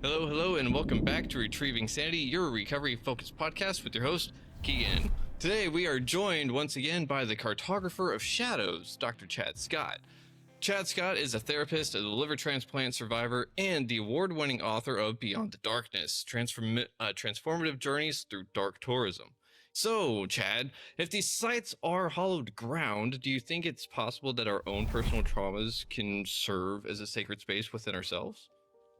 Hello, hello, and welcome back to Retrieving Sanity, your recovery-focused podcast with your host, Keegan. Today, we are joined once again by the cartographer of shadows, Dr. Chad Scott. Chad Scott is a therapist, a liver transplant survivor, and the award-winning author of Beyond the Darkness, Transformative Journeys Through Dark Tourism. So, Chad, if these sites are hallowed ground, do you think it's possible that our own personal traumas can serve as a sacred space within ourselves?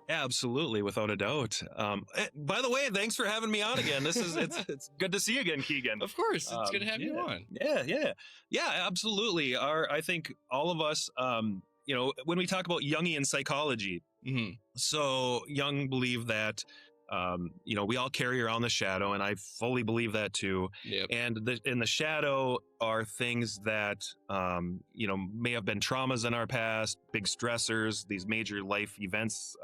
Absolutely, without a doubt. By the way, thanks for having me on again. It's good to see you again, Keegan. Of course, it's good to have you on. Yeah, absolutely. I think all of us, when we talk about Jungian psychology, so Jung believed that, we all carry around the shadow, and I fully believe that too. Yep. And in the shadow are things that, may have been traumas in our past, big stressors, these major life events,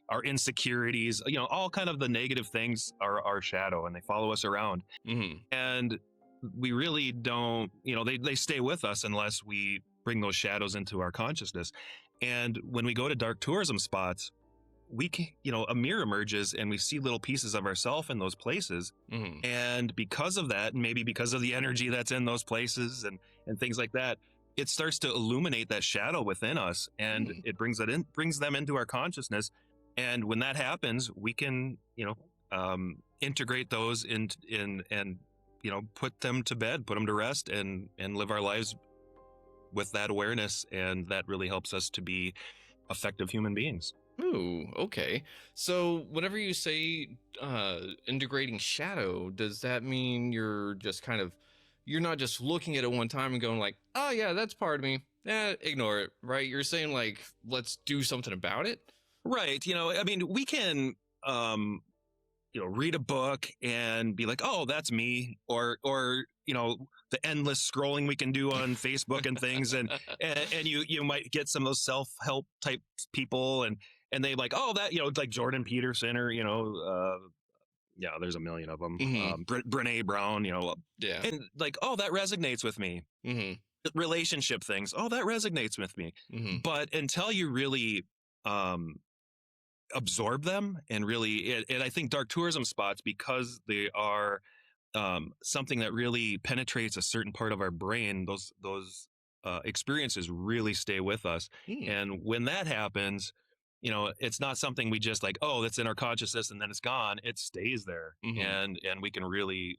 our insecurities, all kind of the negative things are our shadow, and they follow us around. And we really don't, they stay with us unless we bring those shadows into our consciousness. And when we go to dark tourism spots, we can, a mirror emerges and we see little pieces of ourselves in those places. And because of that, and maybe because of the energy that's in those places and things like that, it starts to illuminate that shadow within us, and it brings them into our consciousness. And when that happens, we can, integrate those in and put them to bed, put them to rest, and live our lives with that awareness. And that really helps us to be effective human beings. Ooh, okay. So whenever you say integrating shadow, does that mean you're not just looking at it one time and going like, oh yeah, that's part of me, ignore it, right? You're saying like, let's do something about it? Right. We can, read a book and be like, oh, that's me, or the endless scrolling we can do on Facebook and things, and you might get some of those self-help type people, and they like, oh, that, like Jordan Peterson, or there's a million of them, Brene Brown, and like, oh, that resonates with me. Relationship things, oh, that resonates with me. But until you really absorb them and really, and I think dark tourism spots, because they are something that really penetrates a certain part of our brain, those experiences really stay with us. And when that happens, it's not something we just like, oh, that's in our consciousness and then it's gone. It stays there, and we can really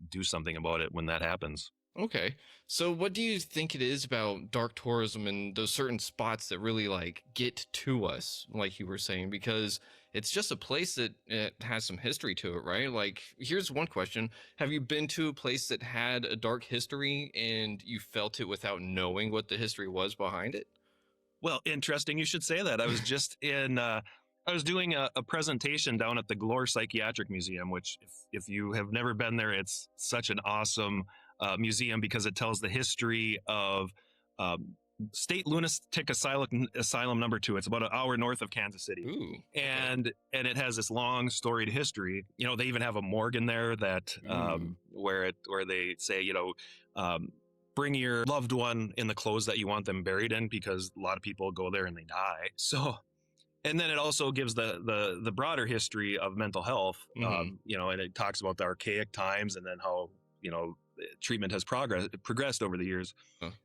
do something about it when that happens. Okay. So what do you think it is about dark tourism and those certain spots that really like get to us, like you were saying? Because it's just a place that it has some history to it, right? Like, here's one question. Have you been to a place that had a dark history and you felt it without knowing what the history was behind it? Well, interesting you should say that. I was just I was doing a presentation down at the Glore Psychiatric Museum, which if you have never been there, it's such an awesome museum, because it tells the history of State Lunatic Asylum number 2. It's about an hour north of Kansas City. Ooh, and it has this long storied history. They even have a morgue in there that where they say, bring your loved one in the clothes that you want them buried in, because a lot of people go there and they die. So, and then it also gives the broader history of mental health, and it talks about the archaic times and then how, treatment has progressed over the years.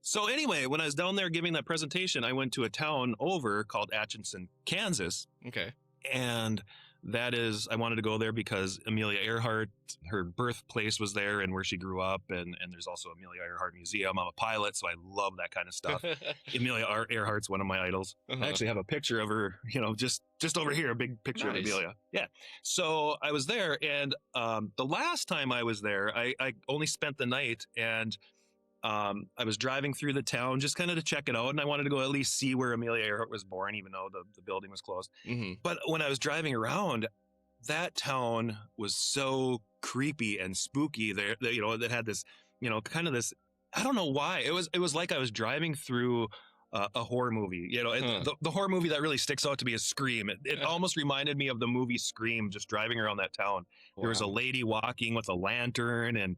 So anyway, when I was down there giving that presentation, I went to a town over called Atchison, Kansas. Okay. And I wanted to go there because Amelia Earhart, her birthplace was there and where she grew up. And there's also Amelia Earhart Museum. I'm a pilot, so I love that kind of stuff. Amelia Earhart's one of my idols. I actually have a picture of her, just over here, a big picture of Amelia. Yeah. So I was there, and the last time I was there, I only spent the night, and I was driving through the town just kind of to check it out, and I wanted to go at least see where Amelia Earhart was born, even though the building was closed. But when I was driving around, that town was so creepy and spooky. That had this, kind of this, I don't know why. It was like I was driving through a horror movie. You know, the horror movie that really sticks out to me is Scream. It almost reminded me of the movie Scream, just driving around that town. There was a lady walking with a lantern, and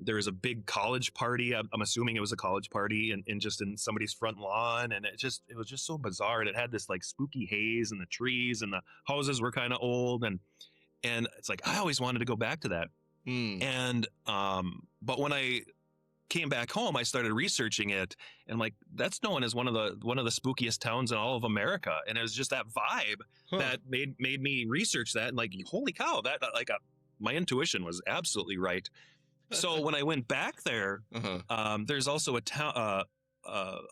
there was a big college party. I'm assuming it was a college party in just in somebody's front lawn, and it was just so bizarre. And it had this like spooky haze, and the trees and the houses were kind of old, and it's like I always wanted to go back to that. And but when I came back home, I started researching it, and like that's known as one of the spookiest towns in all of America. And it was just that vibe that made me research that, and like, holy cow, that like my intuition was absolutely right. So when I went back there, there's also a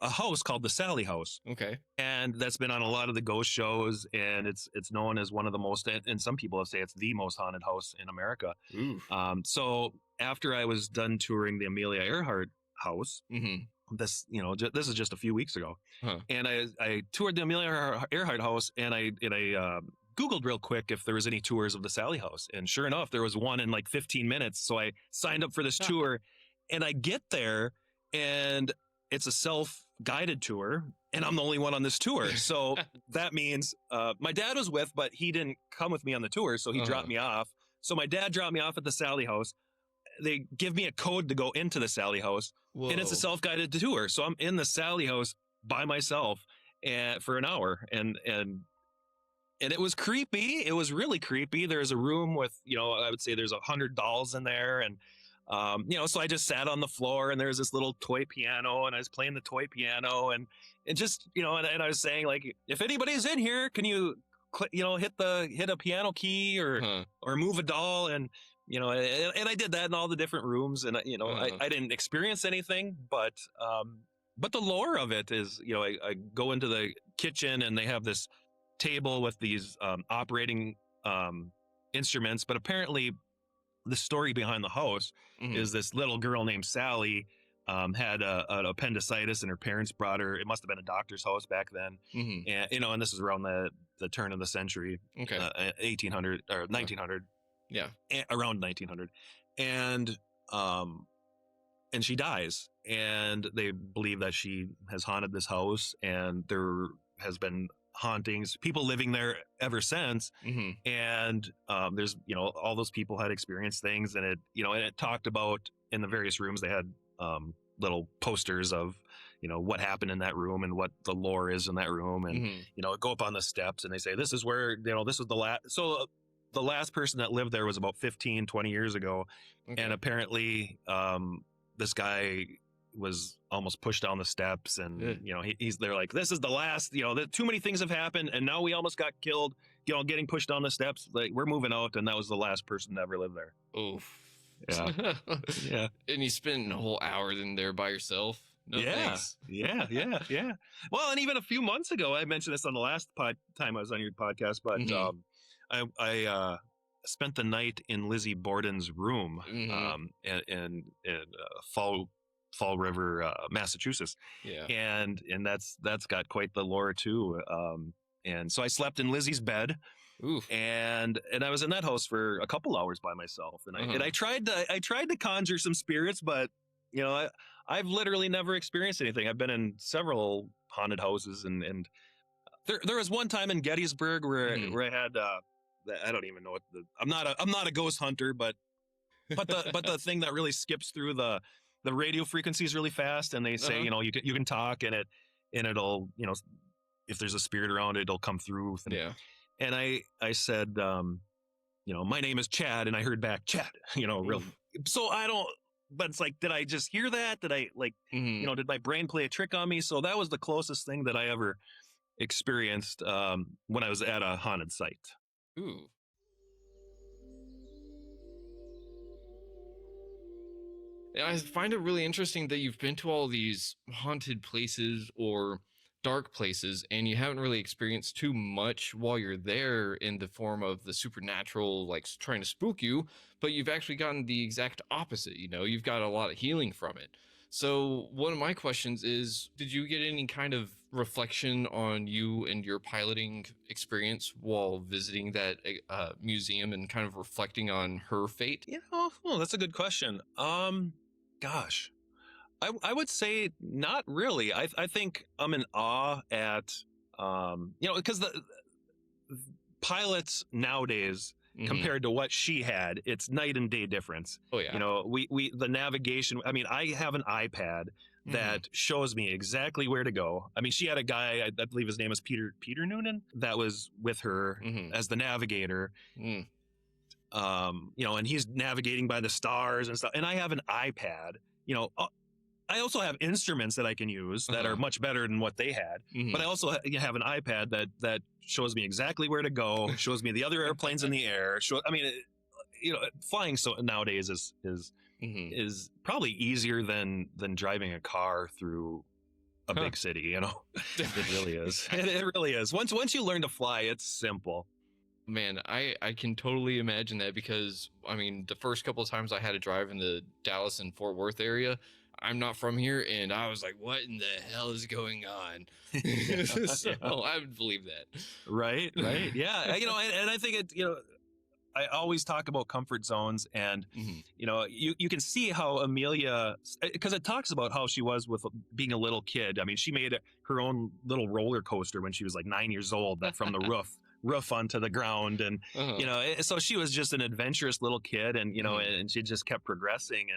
house called the Sally House. Okay. And that's been on a lot of the ghost shows, and it's known as one of the most, and some people say it's the most haunted house in America. So after I was done touring the Amelia Earhart house, this is just a few weeks ago, and I toured the Amelia Earhart house, and I Googled real quick if there was any tours of the Sally House, and sure enough, there was one in like 15 minutes. So I signed up for this tour, and I get there, and it's a self-guided tour, and I'm the only one on this tour. So that means my dad was with, but he didn't come with me on the tour, so he dropped me off. So my dad dropped me off at the Sally House. They give me a code to go into the Sally House. Whoa. And it's a self-guided tour. So I'm in the Sally House by myself for an hour, and it was creepy. It was really creepy. There's a room with, I would say there's 100 dolls in there, and so I just sat on the floor, and there's this little toy piano, and I was playing the toy piano, and just, and I was saying, like, if anybody's in here, can you, hit a piano key or move a doll, and and I did that in all the different rooms, and I didn't experience anything, but the lore of it is, I go into the kitchen, and they have this table with these operating instruments, but apparently the story behind the house is this little girl named Sally had an appendicitis, and her parents brought her. It must have been a doctor's house back then, and and this is around the turn of the century, 1800 or 1900, around 1900, and she dies, and they believe that she has haunted this house, and there has been hauntings, people living there ever since. And there's all those people had experienced things, and it talked about, in the various rooms they had little posters of what happened in that room and what the lore is in that room, and go up on the steps, and they say this is where this was the last. So the last person that lived there was about 15-20 years ago, and apparently this guy was almost pushed down the steps, and he's there like, this is the last, too many things have happened, and now we almost got killed, getting pushed down the steps, like, we're moving out, and that was the last person to ever live there. Oof. Yeah. And you spent a whole hour in there by yourself? No thanks. Yeah. Well, and even a few months ago, I mentioned this on the last time I was on your podcast, but I spent the night in Lizzie Borden's room in Fall River, Massachusetts. And that's got quite the lore too. And so I slept in Lizzie's bed. Oof. And I was in that house for a couple hours by myself, and I tried to conjure some spirits, but I've literally never experienced anything. I've been in several haunted houses, and there was one time in Gettysburg where I had I don't even know what I'm not a ghost hunter, but the thing that really skips through the radio frequencies really fast, and they say you can talk, and it'll if there's a spirit around it, it'll come through. And I said, my name is Chad, and I heard back, Chad, real. So I don't, but it's like, did I just hear that? Did I did my brain play a trick on me? So that was the closest thing that I ever experienced when I was at a haunted site. Ooh. I find it really interesting that you've been to all these haunted places or dark places, and you haven't really experienced too much while you're there in the form of the supernatural, like trying to spook you, but you've actually gotten the exact opposite. You've got a lot of healing from it. So one of my questions is, did you get any kind of reflection on you and your piloting experience while visiting that museum and kind of reflecting on her fate? Well, that's a good question. Gosh, I would say not really. I think I'm in awe at, because the pilots nowadays Hmm. compared to what she had, it's night and day difference. Oh yeah. The navigation. I mean, I have an iPad Hmm. that shows me exactly where to go. I mean, she had a guy, I believe his name is Peter Noonan, that was with her Hmm. as the navigator. Mm. And he's navigating by the stars and stuff. And I have an iPad, you know, I also have instruments that I can use that are Uh-huh. much better than what they had. But Hmm. I also have an iPad that shows me exactly where to go, shows me the other airplanes in the air. Flying so nowadays Hmm. is probably easier than driving a car through a Huh. big city. It really is. It really is. Once you learn to fly, it's simple. Man, I can totally imagine that because I mean, the first couple of times I had to drive in the Dallas and Fort Worth area, I'm not from here, and I was like, "What in the hell is going on?" Yeah, So yeah. I would believe Right, right. that. Yeah. And I think I always talk about comfort zones, and Hmm. you can see how Amelia, because it talks about how she was with being a little kid. I mean, she made her own little roller coaster when she was like 9 years old, that from the roof onto the ground. And Uh-huh. so she was just an adventurous little kid, and Hmm. and she just kept progressing.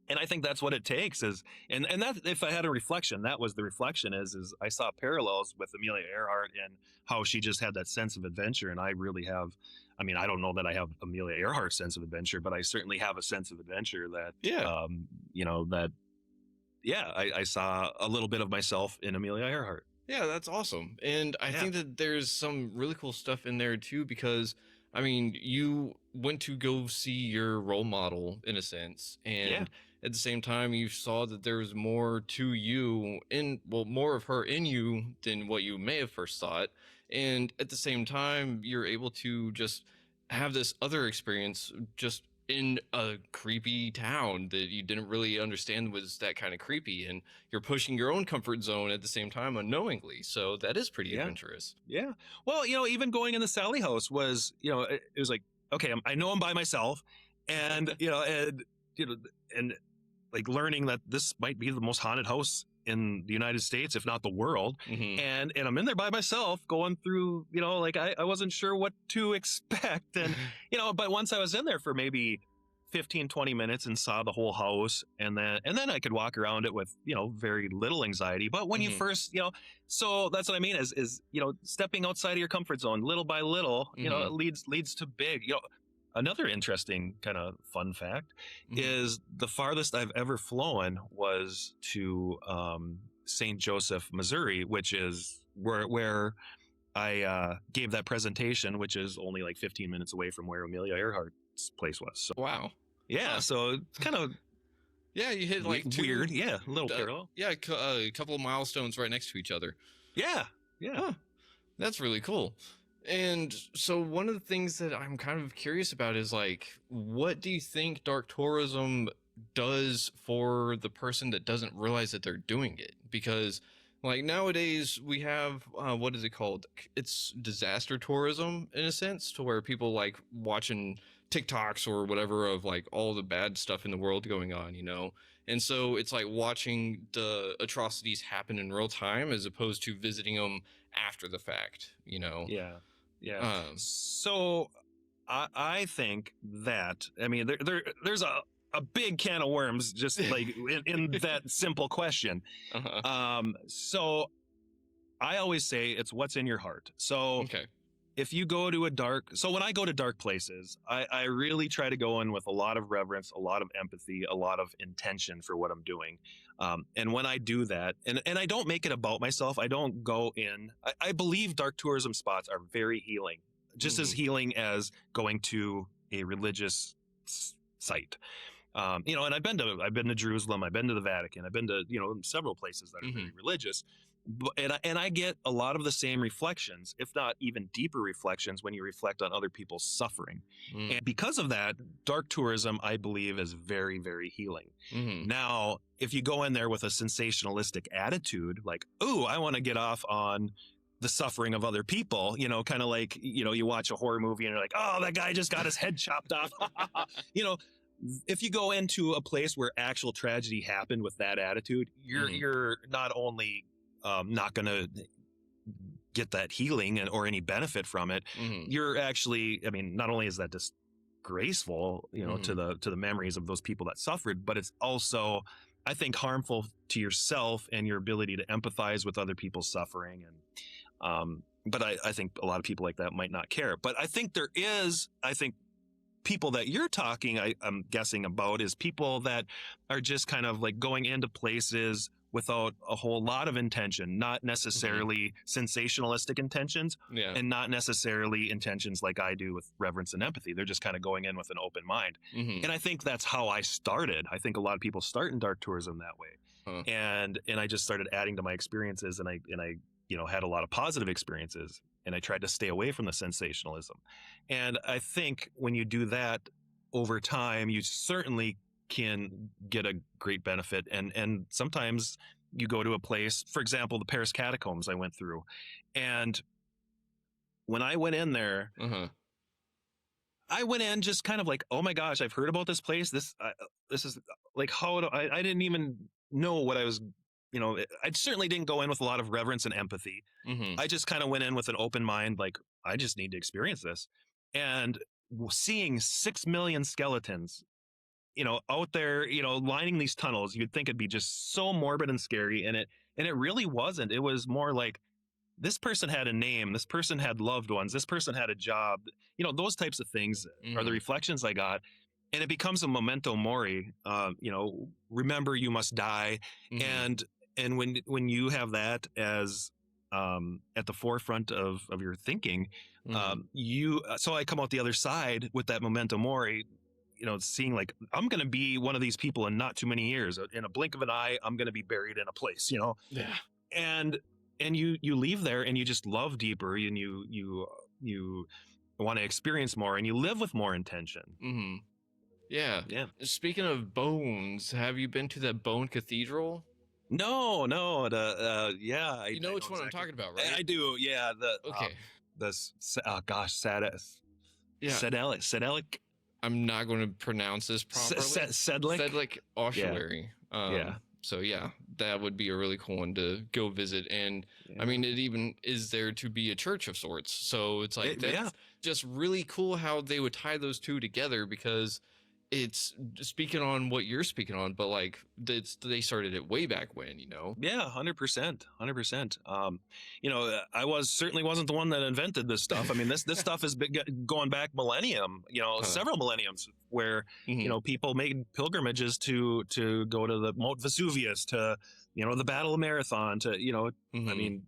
And I think that's what it takes is, and that, if I had a reflection, that was the reflection, is I saw parallels with Amelia Earhart and how she just had that sense of adventure. And I really have, I mean, I don't know that I have Amelia Earhart's sense of adventure, but I certainly have a sense of adventure that, Yeah. that, yeah, I saw a little bit of myself in Amelia Earhart. Yeah, that's awesome. And I Yeah. think that there's some really cool stuff in there too, because I mean, you went to go see your role model in a sense, Yeah. and at the same time, you saw that there was more to you well, more of her in you than what you may have first thought. And at the same time, you're able to just have this other experience just in a creepy town that you didn't really understand was that kind of creepy. And you're pushing your own comfort zone at the same time unknowingly. So that is pretty Yeah. adventurous. Yeah. Well, even going in the Sally house was, it was like, okay, I know I'm by myself, and you know, and like learning that this might be the most haunted house in the United States, if not the world. Hmm. And I'm in there by myself going through, like I wasn't sure what to expect. And, but once I was in there for maybe 15-20 minutes and saw the whole house, and then I could walk around it with, very little anxiety. But when you Hmm. first, so that's what I mean is, stepping outside of your comfort zone little by little, Hmm. it leads to big, another interesting kind of fun fact Hmm. is the farthest I've ever flown was to St. Joseph, Missouri, which is where I gave that presentation, which is only like 15 minutes away from where Amelia Earhart's place was. So Wow. yeah, Huh. so it's kind of Yeah, you hit like weird. two, Yeah, a little parallel. yeah, a couple of milestones right next to each other. Yeah, yeah. Huh. That's really cool. And so one of the things that I'm kind of curious about is like, what do you think dark tourism does for the person that doesn't realize that they're doing it? Because like nowadays we have what is it called? It's disaster tourism in a sense, to where people like watching TikToks or whatever of like all the bad stuff in the world going on. And so it's like watching the atrocities happen in real time as opposed to visiting them after the fact. Yeah, yeah. Um, So I think that, I mean, there's a big can of worms just like in that simple question. uh-huh. So I always say it's what's in your heart. So Okay. if you go to so when I go to dark places, I really try to go in with a lot of reverence, a lot of empathy, a lot of intention for what I'm doing. And when I do that, and I don't make it about myself, I don't go in, I believe dark tourism spots are very healing, just as Hmm. healing as going to a religious site. And I've been to Jerusalem, I've been to the Vatican, I've been to, several places that are Hmm. very religious. And I get a lot of the same reflections, if not even deeper reflections, when you reflect on other people's suffering. Hmm. And because of that, dark tourism, I believe, is very, very healing. Hmm. Now, if you go in there with a sensationalistic attitude, like, oh, I want to get off on the suffering of other people, kind of like, you watch a horror movie and you're like, oh, that guy just got his head chopped off. you know, if you go into a place where actual tragedy happened with that attitude, you're not only not going to get that healing or any benefit from it, you're actually, I mean, not only is that disgraceful, to the memories of those people that suffered, but it's also, I think, harmful to yourself and your ability to empathize with other people's suffering. And but I think a lot of people like that might not care. But I think people that you're talking, I'm guessing about, is people that are just kind of like going into places without a whole lot of intention, not necessarily sensationalistic intentions, and not necessarily intentions like I do with reverence and empathy. They're just kind of going in with an open mind. And I think that's how I started. I think a lot of people start in dark tourism that way. And I just started adding to my experiences, and I had a lot of positive experiences, and I tried to stay away from the sensationalism. And I think when you do that over time, you certainly can get a great benefit. And sometimes you go to a place, for example, the Paris catacombs I went through. And when I went in there, I went in just kind of like, oh my gosh, I've heard about this place. This is like, I didn't even know what I was, I certainly didn't go in with a lot of reverence and empathy. I just kind of went in with an open mind, like, I just need to experience this. And seeing 6 million skeletons, out there, lining these tunnels, you'd think it'd be just so morbid and scary. And it really wasn't. It was more like, this person had a name, this person had loved ones, this person had a job, those types of things are the reflections I got. And it becomes a memento mori, remember you must die. And when you have that as at the forefront of your thinking, so I come out the other side with that memento mori, seeing like, I'm going to be one of these people in not too many years. In a blink of an eye, I'm going to be buried in a place, and you leave there and you just love deeper, and you want to experience more, and you live with more intention. Yeah. Speaking of bones, have you been to the Bone Cathedral? No. You know which one I'm talking about, right? I do. Yeah. Sedelic. I'm not going to pronounce this properly. Sedlic ossuary. So yeah, that would be a really cool one to go visit. And I mean, it even is there to be a church of sorts. So it's like, that's just really cool how they would tie those two together, because it's speaking on what you're speaking on, but like they started it way back when, 100%. I certainly wasn't the one that invented this stuff. I mean, this stuff has been going back millennium, several millenniums, where people made pilgrimages to go to the Mount Vesuvius, to the Battle of Marathon, to I mean,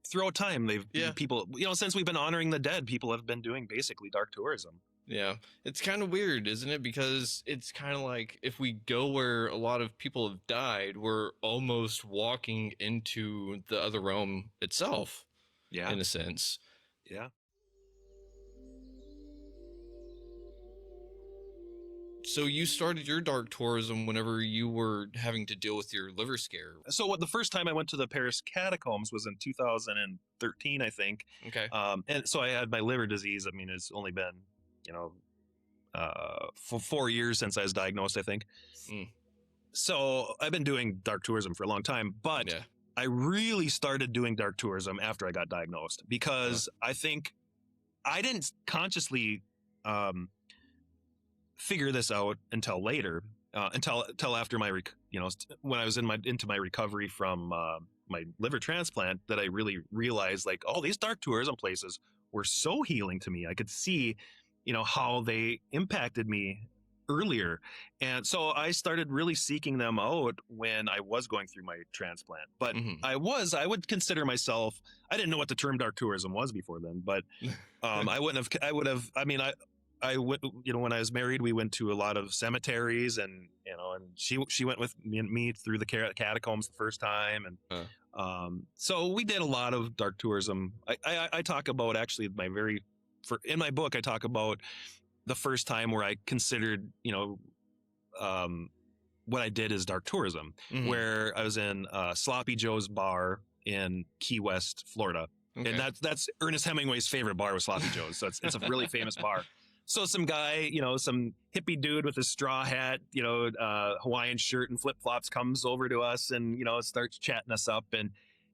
throughout time people, since we've been honoring the dead, people have been doing basically dark tourism. Yeah, it's kind of weird, isn't it? Because it's kind of like, if we go where a lot of people have died, we're almost walking into the other realm itself. Yeah, in a sense. Yeah. So you started your dark tourism whenever you were having to deal with your liver scare. So the first time I went to the Paris catacombs was in 2013, I think. Okay. And so I had my liver disease. I mean, it's only been, for 4 years since I was diagnosed, I think. So I've been doing dark tourism for a long time, but I really started doing dark tourism after I got diagnosed, because I think I didn't consciously figure this out until later, until after my, when I was into my recovery from my liver transplant, that I really realized, like, oh, these dark tourism places were so healing to me. I could see, how they impacted me earlier. And so I started really seeking them out when I was going through my transplant. But I would consider myself, I didn't know what the term dark tourism was before then, but I would have, I mean, I went, when I was married, we went to a lot of cemeteries, and, and she went with me through the catacombs the first time. And so we did a lot of dark tourism. I talk about, actually, in my book, I talk about the first time where I considered, what I did as dark tourism, where I was in Sloppy Joe's bar in Key West, Florida. Okay. And that's Ernest Hemingway's favorite bar, was Sloppy Joe's. So it's a really famous bar. So some guy, some hippie dude with a straw hat, Hawaiian shirt and flip flops comes over to us and, starts chatting us up.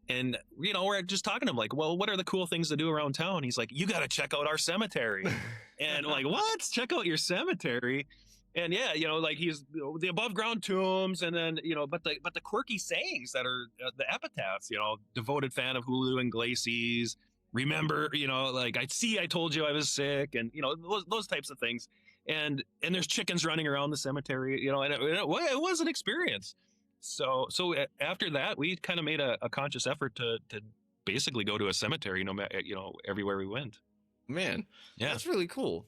And we're just talking to him like, well, what are the cool things to do around town? He's like, you got to check out our cemetery. And I'm like, what? Check out your cemetery. And yeah, like he's the above ground tombs, and then but the quirky sayings that are the epitaphs. Devoted fan of Hulu and Glacies. Remember, like I told you I was sick, and those types of things. And there's chickens running around the cemetery, and it was an experience. So after that, we kind of made a conscious effort to basically go to a cemetery, no matter everywhere we went. Man, yeah, that's really cool.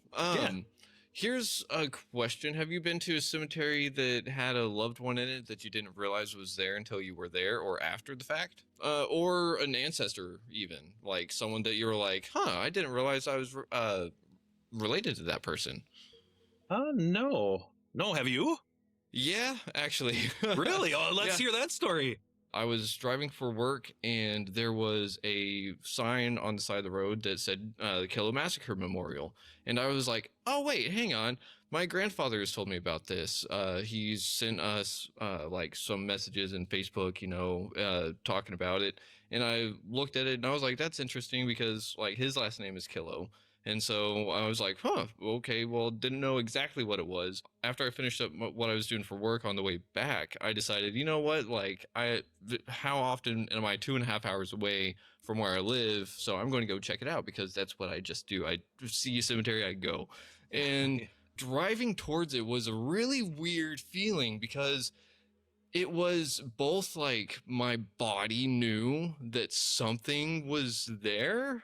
Here's a question. Have you been to a cemetery that had a loved one in it that you didn't realize was there until you were there or after the fact? Or an ancestor, even like someone that you were like, I didn't realize I was related to that person. No. Have you? Yeah, actually. Really? Oh, let's hear that story. I was driving for work, and there was a sign on the side of the road that said the Kilo Massacre Memorial. And I was like, oh, wait, hang on. My grandfather has told me about this. He's sent us like some messages in Facebook, talking about it. And I looked at it and I was like, that's interesting because like his last name is Kilo. And so I was like, okay, well, didn't know exactly what it was. After I finished up what I was doing for work on the way back, I decided, you know what, like how often am I 2.5 hours away from where I live? So I'm going to go check it out because that's what I just do. I see a cemetery, I go. And driving towards it was a really weird feeling because it was both like my body knew that something was there.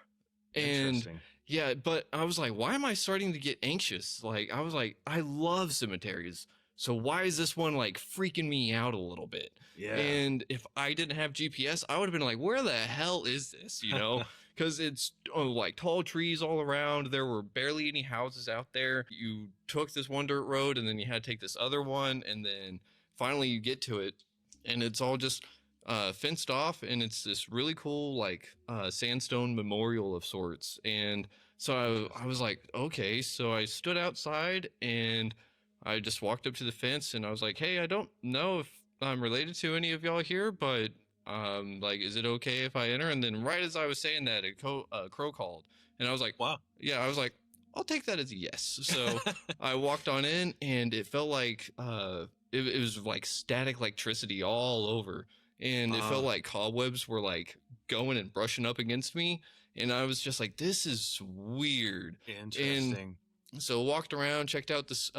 And yeah, but I was like, why am I starting to get anxious? Like, I was like, I love cemeteries. So why is this one like freaking me out a little bit? Yeah. And if I didn't have GPS, I would have been like, where the hell is this? Because it's like tall trees all around. There were barely any houses out there. You took this one dirt road and then you had to take this other one. And then finally you get to it and it's all just fenced off, and it's this really cool like sandstone memorial of sorts. And so I was like, okay. So I stood outside and I just walked up to the fence and I was like, hey, I don't know if I'm related to any of y'all here, but like, is it okay if I enter? And then right as I was saying that, a crow called, and I was like, wow. Yeah, I was like, I'll take that as a yes. So I walked on in, and it felt like it was like static electricity all over. And it felt like cobwebs were like going and brushing up against me. And I was just like, this is weird. Interesting. And so walked around, checked out this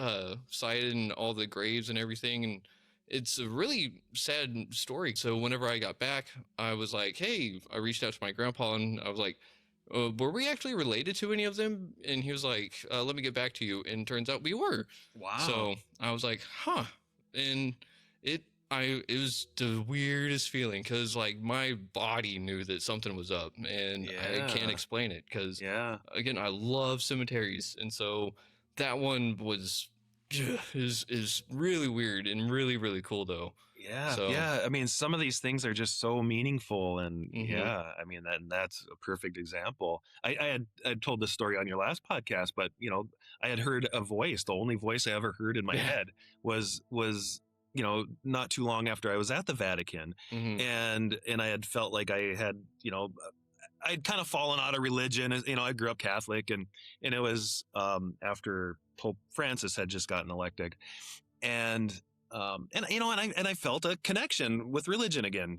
site and all the graves and everything. And it's a really sad story. So whenever I got back, I was like, hey, I reached out to my grandpa and I was like, were we actually related to any of them? And he was like, let me get back to you. And turns out we were. Wow. So I was like, and it was the weirdest feeling because like my body knew that something was up, and I can't explain it because again, I love cemeteries, and so that one is really weird and really, really cool though. I mean, some of these things are just so meaningful, and I mean that's a perfect example. I had told this story on your last podcast, but I had heard a voice. The only voice I ever heard in my head was not too long after I was at the Vatican, and I had felt like I had I'd kind of fallen out of religion. I grew up Catholic, and it was after Pope Francis had just gotten elected, and I felt a connection with religion again,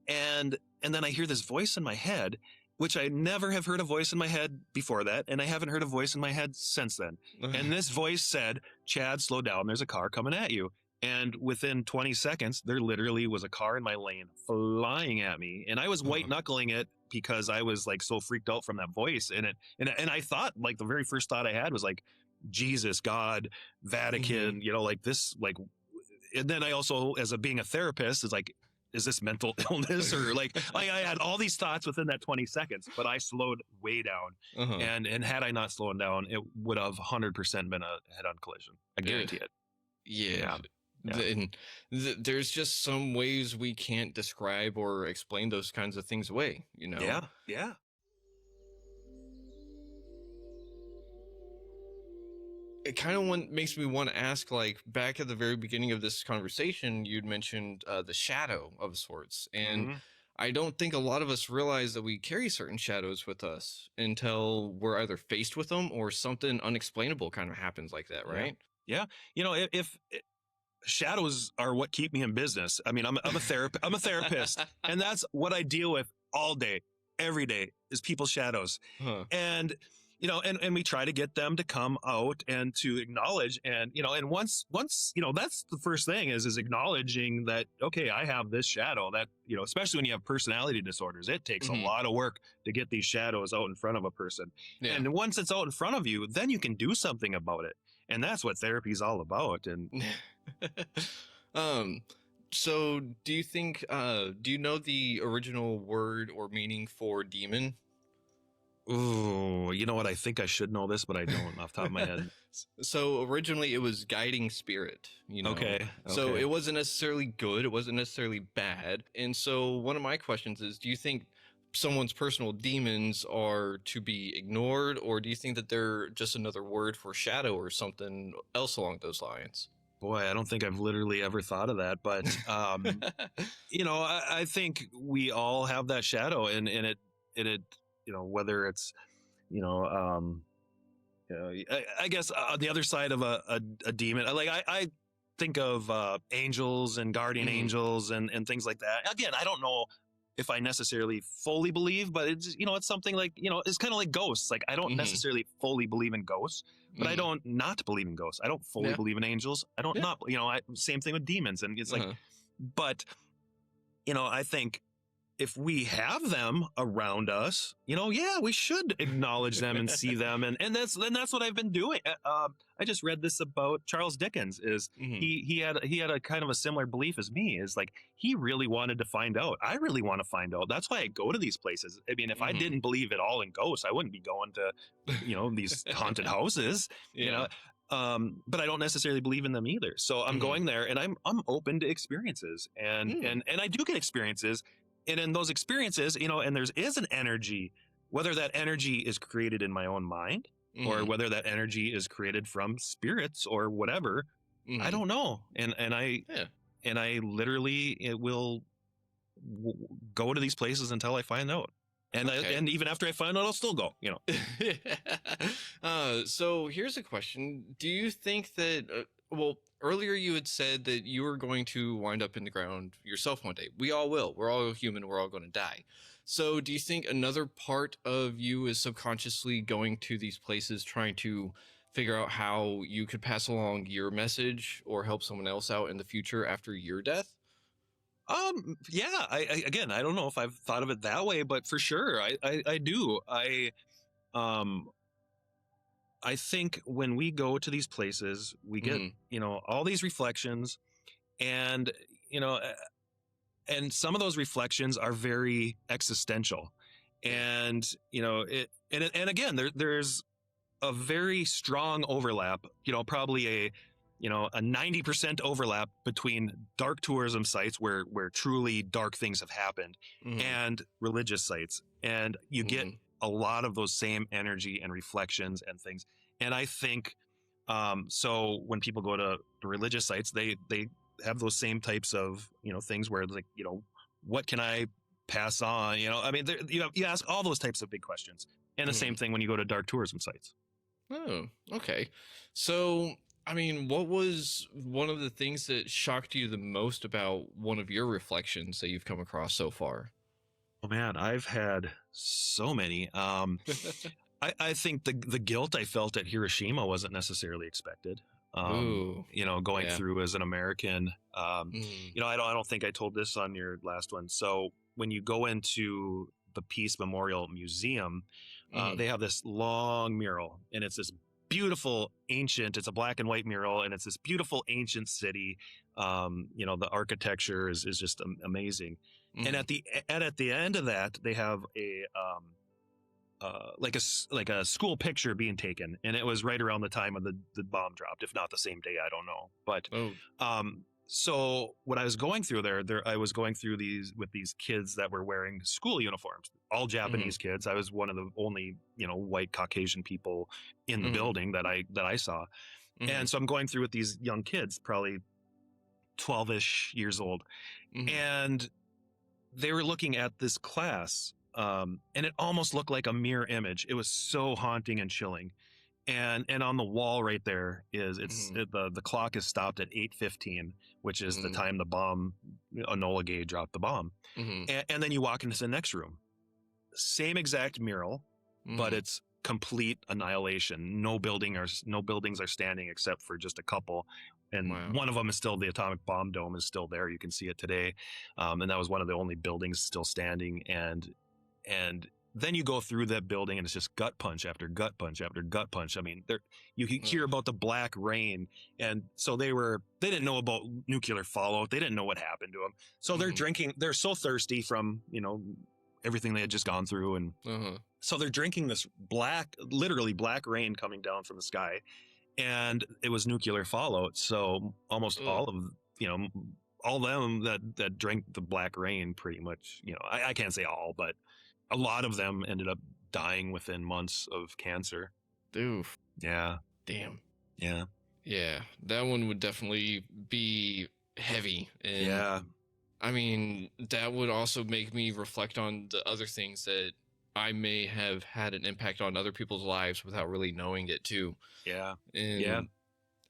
and then I hear this voice in my head, which I never have heard a voice in my head before that, and I haven't heard a voice in my head since then. And this voice said, "Chad, slow down. There's a car coming at you." And within 20 seconds, there literally was a car in my lane flying at me, and I was white knuckling it because I was like so freaked out from that voice. And I thought, like, the very first thought I had was like, Jesus, God, Vatican, like this, like. And then I also, being a therapist, is like, is this mental illness or like I had all these thoughts within that 20 seconds, but I slowed way down. And had I not slowed down, it would have 100% been a head-on collision. I guarantee it. Yeah. And there's just some ways we can't describe or explain those kinds of things away, Yeah. it kind of makes me want to ask, like, back at the very beginning of this conversation, you'd mentioned the shadow of sorts. And Hmm. I don't think a lot of us realize that we carry certain shadows with us until we're either faced with them or something unexplainable kind of happens like that, Yeah. right? Yeah. You know, if shadows are what keep me in business. I mean, I'm a therapist. I'm a therapist, and that's what I deal with all day, every day is people's shadows. Huh. And and we try to get them to come out and to acknowledge, and and once that's the first thing is acknowledging that, okay, I have this shadow that, especially when you have personality disorders, it takes a Hmm. lot of work to get these shadows out in front of a person. Yeah. And once it's out in front of you, then you can do something about it. And that's what therapy is all about. And um, so do you know the original word or meaning for demon? ooh, you know what? I think I should know this, but I don't off the top of my head. So originally it was guiding spirit, you know. Okay. So Okay. it wasn't necessarily good, it wasn't necessarily bad. And so one of my questions is, do you think someone's personal demons are to be ignored, or do you think that they're just another word for shadow or something else along those lines? Boy, I don't think I've literally ever thought of that, but I think we all have that shadow, and it whether it's you know um I guess on the other side of a demon, I think of angels and guardian Mhm, angels and things like that. Again, I don't know if I necessarily fully believe, but it's something like, it's kind of like ghosts. Like, I don't mhm, necessarily fully believe in ghosts, but I mhm. don't not believe in ghosts. I don't fully Yeah, believe in angels. I don't yeah, not, same thing with demons. And it's like, uh-huh. but I think if we have them around us, yeah, we should acknowledge them and see them, and that's what I've been doing. I just read this about Charles Dickens. Is Mhm, he had a kind of a similar belief as me? Is like he really wanted to find out. I really want to find out. That's why I go to these places. I mean, if I mhm. didn't believe at all in ghosts, I wouldn't be going to these haunted houses. You know. Yeah, But I don't necessarily believe in them either. So I'm mhm, going there, and I'm open to experiences, and mm, and and I do get experiences, and in those experiences, and there's is an energy, whether that energy is created in my own mind or mhm, whether that energy is created from spirits or whatever, I mhm. don't know. Yeah, And I literally it will w- go to these places until I find out. okay. And even after I find out, I'll still go. So here's a question. Do you think that, well, earlier you had said that you were going to wind up in the ground yourself one day. We all will. We're all human. We're all going to die. So do you think another part of you is subconsciously going to these places trying to figure out how you could pass along your message or help someone else out in the future after your death? Yeah, again, I don't know if I've thought of it that way, but for sure, I do. Um, I think when we go to these places, we get, Hmm. all these reflections, and, you know, uh, and some of those reflections are very existential. Yeah. And, and again, there's a very strong overlap, probably a 90% overlap between dark tourism sites where truly dark things have happened Hmm. and religious sites. And you get Hmm. a lot of those same energy and reflections and things. And I think, so when people go to the religious sites, they have those same types of, things where it's like, what can I pass on? I mean, you ask all those types of big questions. And the same Hmm. thing when you go to dark tourism sites. Oh, okay. So, I mean, what was one of the things that shocked you the most about one of your reflections that you've come across so far? Oh man, I've had so many. I think the guilt I felt at Hiroshima wasn't necessarily expected. Ooh, Going yeah. through as an American, Mm, I don't think I told this on your last one. So when you go into the Peace Memorial Museum, mm, they have this long mural, and it's this beautiful ancient. It's a black and white mural, and it's this beautiful ancient city. The architecture is just amazing. And mm, at the end of that, they have a like a school picture being taken, and it was right around the time of the bomb dropped, if not the same day, I don't know. But oh, so when I was going through there I was going through these with these kids that were wearing school uniforms, all Japanese kids. I was one of the only, white Caucasian people in the building that I saw. And so I'm going through with these young kids, probably 12-ish years old. And they were looking at this class, and it almost looked like a mirror image. It was so haunting and chilling. And on the wall right there the clock is stopped at 8:15, which is the time the bomb, Enola Gay dropped the bomb. And then you walk into the next room, same exact mural, but it's complete annihilation. No buildings are standing except for just a couple. And one of them is still, the atomic bomb dome is still there. You can see it today. And that was one of the only buildings still standing. And then you go through that building and it's just gut punch after gut punch after gut punch. I mean, you hear about the black rain. And so they didn't know about nuclear fallout. They didn't know what happened to them. So they're so thirsty from, everything they had just gone through. And so they're drinking this literally black rain coming down from the sky. And it was nuclear fallout. So almost all of, all them that drank the black rain pretty much, I can't say all, but a lot of them ended up dying within months of cancer. Oof. Yeah. Damn. Yeah. Yeah. That one would definitely be heavy. And yeah. I mean, that would also make me reflect on the other things that I may have had an impact on other people's lives without really knowing it too. Yeah. And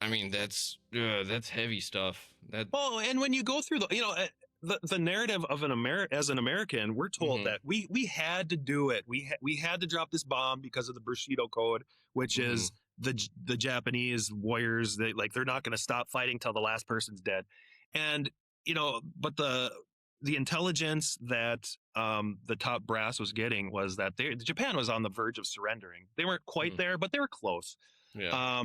I mean, that's heavy stuff. And when you go through the narrative of as an American, we're told that we had to do it. We had to drop this bomb because of the Bushido Code, which is the Japanese warriors. They're not going to stop fighting till the last person's dead. And but the intelligence that the top brass was getting was that Japan was on the verge of surrendering. They weren't quite there, but they were close. Yeah.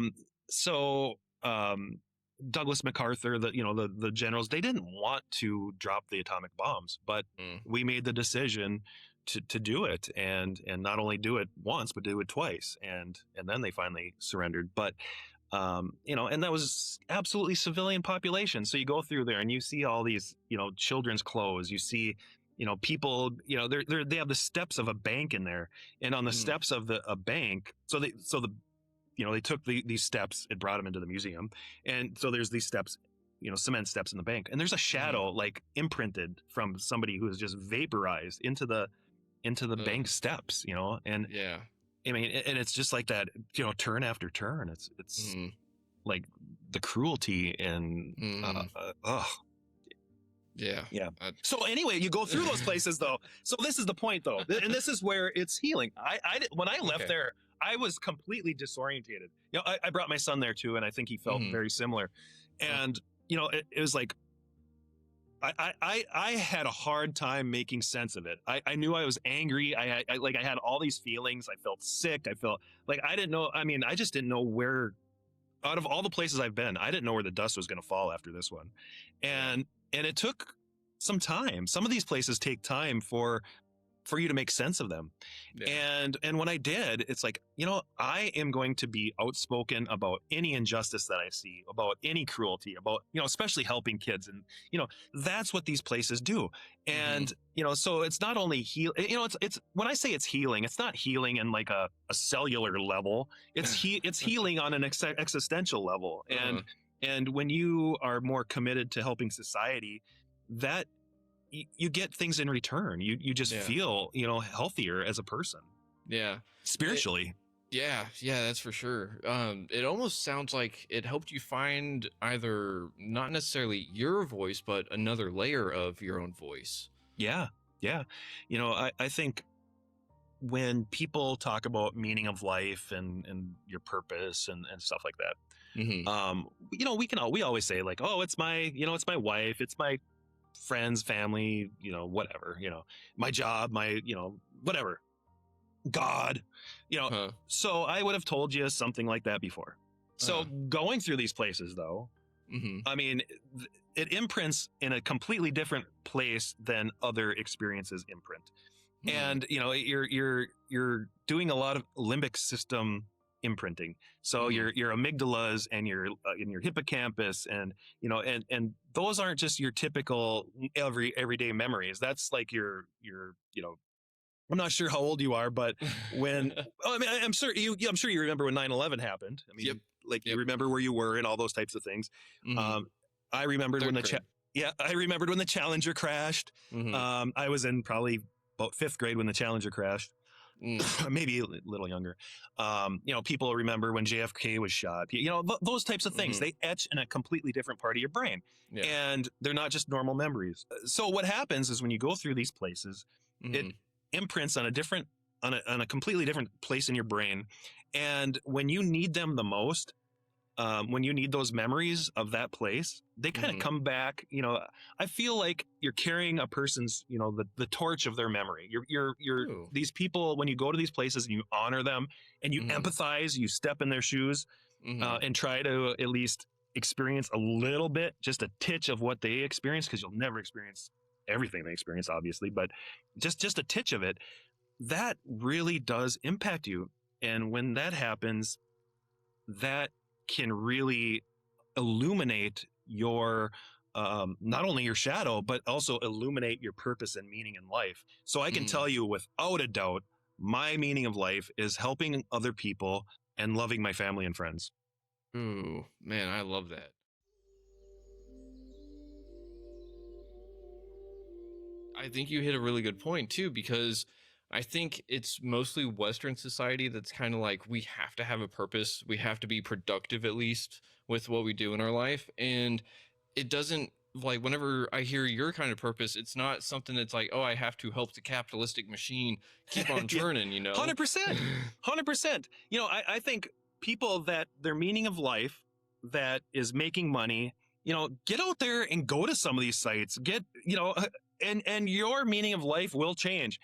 Douglas MacArthur, the generals, they didn't want to drop the atomic bombs, but we made the decision to do it, and not only do it once, but do it twice, and then they finally surrendered. But and that was absolutely civilian population. So you go through there and you see all these, children's clothes. You see, people, they have the steps of a bank in there, and on the steps of a bank. They took these steps and brought them into the museum. And so there's these steps, cement steps in the bank, and there's a shadow imprinted from somebody who has just vaporized into the bank steps, and I mean, and it's just like that, turn after turn. It's like the cruelty and yeah. So anyway, you go through those places though. So this is the point though, and this is where it's healing. When I left there, I was completely disorientated. I brought my son there too, and I think he felt very similar. And it was like I had a hard time making sense of it. I knew I was angry. I had all these feelings. I felt sick. I felt like I didn't know. I mean, I just didn't know where. Out of all the places I've been, I didn't know where the dust was going to fall after this one, and it took some time. Some of these places take time for you to make sense of them. And when I did, it's like, I am going to be outspoken about any injustice that I see, about any cruelty, about, especially helping kids. And, that's what these places do. And, so it's not only it's when I say it's healing, it's not healing in like a cellular level. It's healing on an existential level. And when you are more committed to helping society, that you get things in return. You just feel, healthier as a person. Yeah. Spiritually. That's for sure. It almost sounds like it helped you find either not necessarily your voice, but another layer of your own voice. Yeah. I think when people talk about meaning of life and your purpose and stuff like that, we always say like, oh, it's my wife, it's my friends, family, whatever, my job, my, whatever, God, so I would have told you something like that before. So going through these places though, I mean, it imprints in a completely different place than other experiences imprint. And, you're doing a lot of limbic system imprinting. So your amygdalas and your hippocampus and those aren't just your typical everyday memories. That's like your I'm not sure how old you are, but when I mean, I'm sure you remember when 9/11 happened. I mean, Yep. like you Yep. remember where you were and all those types of things. Mm-hmm. Um, I remembered when Third grade. I remembered when the Challenger crashed. Mm-hmm. I was in probably about 5th grade when the Challenger crashed. Mm. Maybe a little younger. People remember when JFK was shot. Those types of things, Mm-hmm. they etch in a completely different part of your brain, Yeah. and they're not just normal memories. So what happens is when you go through these places, it Mm-hmm. imprints on a completely different place in your brain, and when you need them the most, when you need those memories of that place, they kind of Mm-hmm. come back. I feel like you're carrying a person's, the torch of their memory. You're Ooh. these people, when you go to these places and you honor them and you Mm-hmm. empathize, you step in their shoes, Mm-hmm. and try to at least experience a little bit, just a titch of what they experience, because you'll never experience everything they experience, obviously, but just a titch of it, that really does impact you. And when that happens, that can really illuminate your not only your shadow, but also illuminate your purpose and meaning in life. So I can Mm. tell you without a doubt, my meaning of life is helping other people and loving my family and friends. Ooh, man, I love that. I think you hit a really good point too, because I think it's mostly Western society that's kind of like we have to have a purpose, we have to be productive at least with what we do in our life, and it doesn't like whenever I hear your kind of purpose, it's not something that's like, oh, I have to help the capitalistic machine keep on Yeah, turning, you know? 100%. 100%. I think people that their meaning of life that is making money, get out there and go to some of these sites. And your meaning of life will change.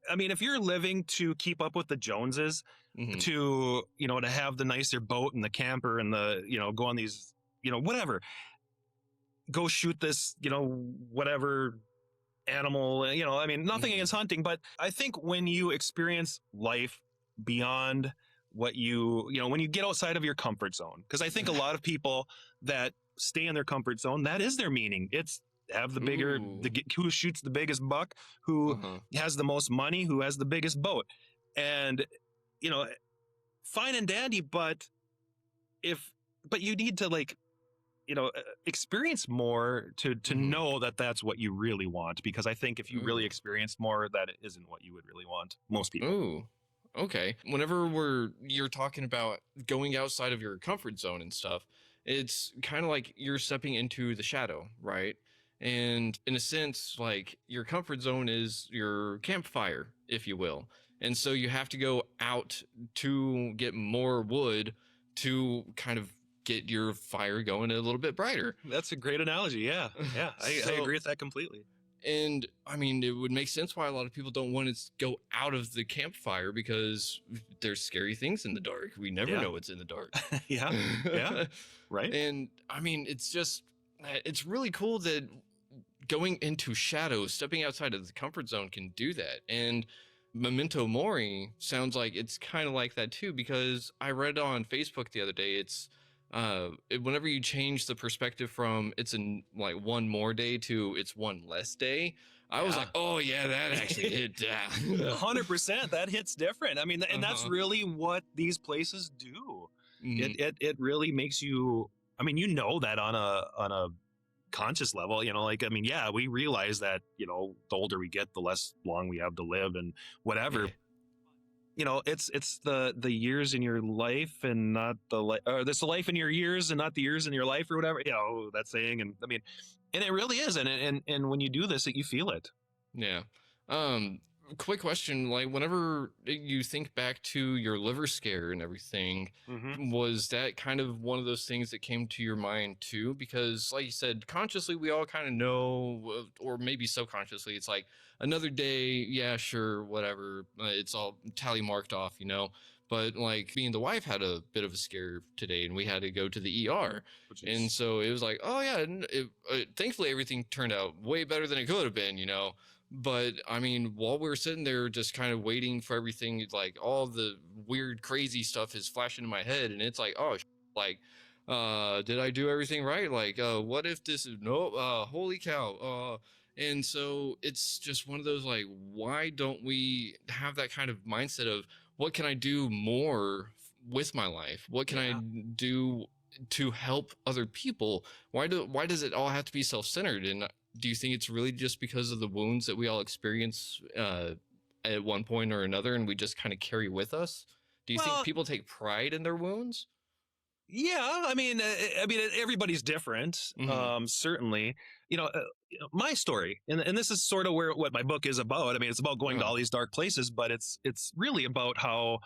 I mean, if you're living to keep up with the Joneses, Hmm. to have the nicer boat and the camper and go on these, whatever, go shoot this, whatever animal, I mean, nothing Hmm. against hunting, but I think when you experience life beyond what when you get outside of your comfort zone, because I think a lot of people that stay in their comfort zone, that is their meaning. It's have Ooh. who shoots the biggest buck, who Uh-huh. has the most money, who has the biggest boat. And, you know, fine and dandy, if, but you need to experience more to Hmm. know that that's what you really want, because I think if you really Ooh. experienced more, that it isn't what you would really want, most people. Ooh. Okay. Whenever you're talking about going outside of your comfort zone and stuff, it's kind of like you're stepping into the shadow, right? And in a sense, like your comfort zone is your campfire, if you will. And so you have to go out to get more wood to kind of get your fire going a little bit brighter. That's a great analogy. Yeah, yeah, I So agree with that completely. and I mean, it would make sense why a lot of people don't want to go out of the campfire because there's scary things in the dark. We never Yeah. know what's in the dark. Yeah, yeah, right. And I mean, it's just, it's really cool that going into shadows, stepping outside of the comfort zone can do that. And Memento Mori sounds like it's kind of like that too, because I read on Facebook the other day, whenever you change the perspective from it's in like one more day to it's one less day, I was Yeah. like, oh yeah, that actually hit down. 100%, that hits different. I mean, and that's Uh-huh. really what these places do. Mhm. It really makes you, I mean, that on a conscious level, I mean, yeah, we realize that, the older we get, the less long we have to live and whatever. Yeah. It's the years in your life and not the life, or this life in your years and not the years in your life, or whatever, that saying. And I mean, and it really is. And when you do this, you feel it. Yeah. Um, Quick question, like whenever you think back to your liver scare and everything, Mm-hmm. was that kind of one of those things that came to your mind too? Because like you said, consciously we all kind of know, or maybe subconsciously, it's like another day, yeah, sure, whatever. It's all tally marked off, you know. But like me and the wife had a bit of a scare today and we had to go to the ER. Which And is so it was like, oh yeah, thankfully everything turned out way better than it could have been, you know. But I mean, while we were sitting there just kind of waiting for everything, like all the weird, crazy stuff is flashing in my head, and it's like, oh, like, did I do everything right? Like, what if this is no, holy cow, And so it's just one of those, like, why don't we have that kind of mindset of what can I do more with my life? What can I Yeah. do to help other people? Why does it all have to be self-centered? And do you think it's really just because of the wounds that we all experience at one point or another, and we just kind of carry with us? Do you think Well, people take pride in their wounds? yeah, everybody's different. Mm-hmm. Certainly, my story, and this is sort of where what my book is about. I mean, it's about going to Uh, all these dark places, but it's really about how,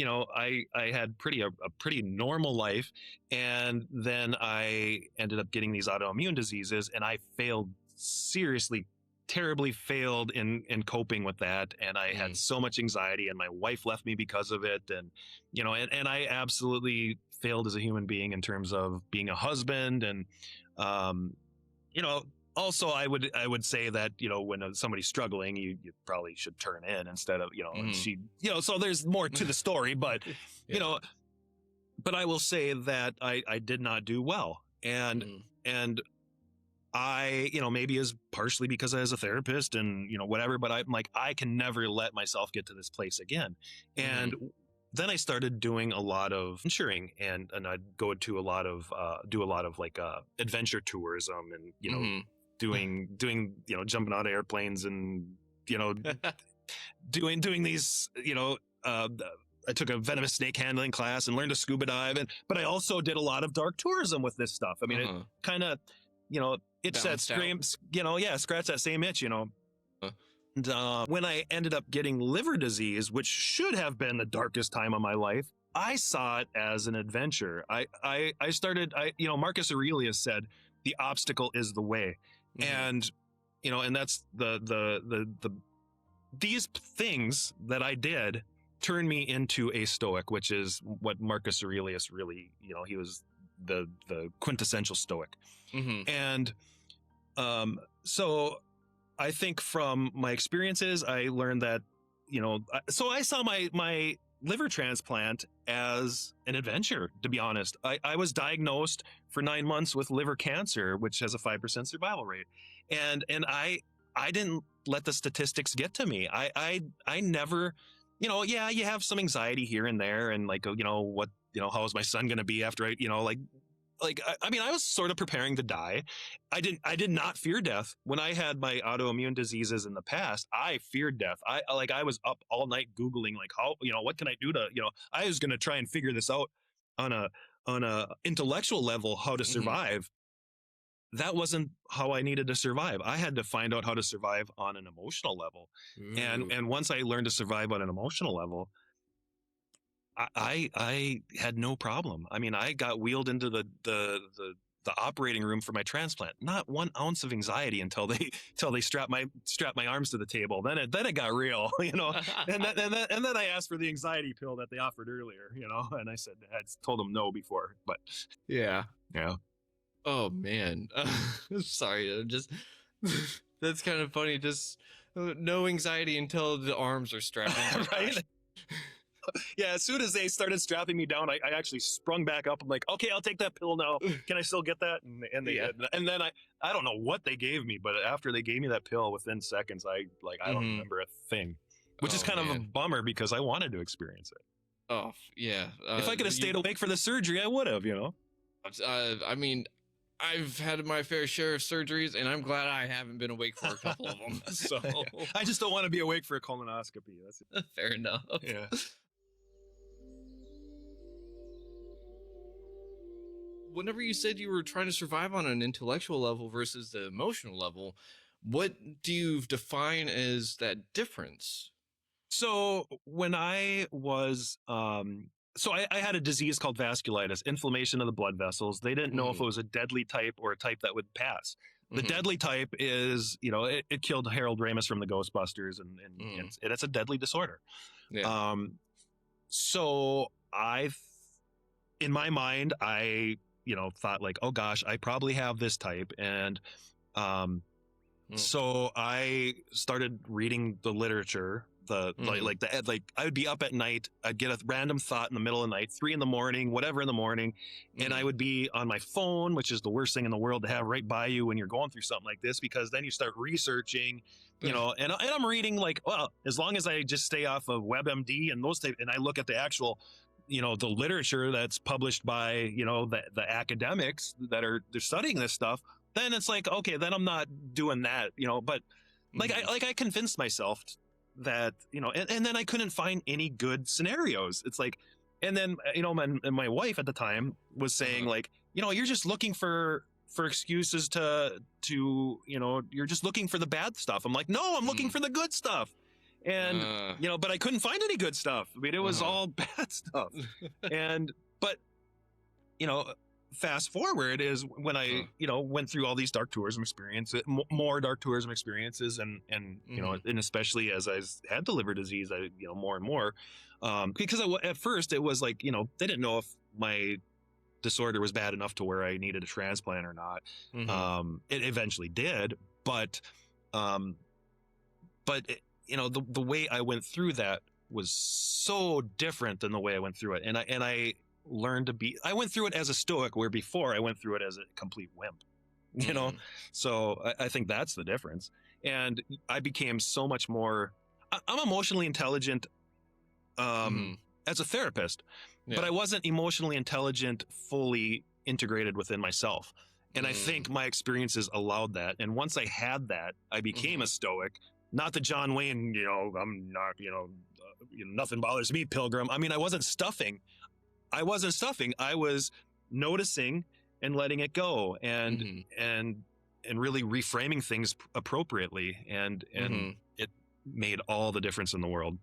I had a pretty normal life, and then I ended up getting these autoimmune diseases, and I failed seriously, terribly failed in coping with that, and I had mm, so much anxiety, and my wife left me because of it, and and I absolutely failed as a human being in terms of being a husband. And um you know also I would say that when somebody's struggling, you probably should turn in instead of and mm-hmm. she so there's more to the story, but you Yeah. know but I will say that I did not do well. and Mm-hmm. and I, maybe is partially because I was a therapist and, whatever, but I'm like, I can never let myself get to this place again. Mm-hmm. And then I started doing a lot of insuring, and I'd go to do a lot of like adventure tourism, and, doing, jumping out of airplanes, and, you know, Mm-hmm. doing these, I took a venomous snake handling class and learned to scuba dive, but I also did a lot of dark tourism with this stuff. I mean, it Uh-huh. kind of, itch that Balanced out. screams, yeah, scratch that same itch. Uh, And when I ended up getting liver disease, which should have been the darkest time of my life, I saw it as an adventure. I started, Marcus Aurelius said, the obstacle is the way. mm-hmm. And, and that's these things that I did turned me into a stoic, which is what Marcus Aurelius really, he was the quintessential stoic. Mm-hmm. And so I think from my experiences, I learned that, so I saw my liver transplant as an adventure, to be honest. I was diagnosed for 9 months with liver cancer, which has a 5% survival rate. And I didn't let the statistics get to me. I never, yeah, you have some anxiety here and there, and like, what, how is my son going to be after I mean, I was sort of preparing to die. I did not fear death. When I had my autoimmune diseases in the past, I feared death. I was up all night Googling, like, how, what can I do to, I was going to try and figure this out on a intellectual level, how to Mm-hmm. survive. That wasn't how I needed to survive. I had to find out how to survive on an emotional level. Ooh. And once I learned to survive on an emotional level, I had no problem. I mean, I got wheeled into the operating room for my transplant. Not 1 ounce of anxiety until they strapped my arms to the table. Then it got real, And then I asked for the anxiety pill that they offered earlier, and I told them no before, but Yeah. yeah, Oh man. Sorry. I'm just that's kind of funny. Just no anxiety until the arms are strapped. I'm like, right. Yeah, as soon as they started strapping me down, I actually sprung back up. I'm like, okay, I'll take that pill now. Can I still get that? And they yeah. did. And then I don't know what they gave me, but after they gave me that pill, within seconds, I don't Mm-hmm. remember a thing, which is Oh kind of a man. bummer because I wanted to experience it. Oh yeah. If I could have stayed awake for the surgery, I would have. I mean, I've had my fair share of surgeries, and I'm glad I haven't been awake for a couple of them. So I just don't want to be awake for a colonoscopy. That's it. fair enough. Yeah. Whenever you said you were trying to survive on an intellectual level versus the emotional level, what do you define as that difference? So when I was, so I had a disease called vasculitis, inflammation of the blood vessels. They didn't know if Mm, it was a deadly type or a type that would pass. The mm-hmm, deadly type is, it killed Harold Ramis from the Ghostbusters, mm, and it's a deadly disorder. yeah. Um, so in my mind, I, thought like, oh gosh, I probably have this type. And, Mm, so I started reading the literature Like I would be up at night. I'd get a random thought in the middle of the night, 3 a.m, whatever in the morning, and I would be on my phone, which is the worst thing in the world to have right by you when you're going through something like this, because then you start researching, and I'm reading, like, well, as long as I just stay off of WebMD and those type, and I look at the actual, the literature that's published by, the academics that they're studying this stuff, then it's like, okay, then I'm not doing that, but like I convinced myself that, and then I couldn't find any good scenarios. It's like, and then, my wife at the time was saying, like, you're just looking for excuses to, you're just looking for the bad stuff. I'm like, no, I'm looking for the good stuff. And, but I couldn't find any good stuff. I mean, it was all bad stuff. But, fast forward is when I, went through all these dark tourism experiences, more dark tourism experiences, and and especially as I had the liver disease, I, more and more, because at first it was like, they didn't know if my disorder was bad enough to where I needed a transplant or not. It eventually did, but it, the way I went through that was so different than the way I went through it. And I learned I went through it as a stoic, where before I went through it as a complete wimp, So I think that's the difference. And I became so much more, I'm emotionally intelligent, as a therapist, but I wasn't emotionally intelligent, fully integrated within myself. And I think my experiences allowed that. And once I had that, I became a stoic. Not the John Wayne, I'm not, nothing bothers me, pilgrim. I mean, I wasn't stuffing. I was noticing and letting it go, and really reframing things appropriately. And it made all the difference in the world.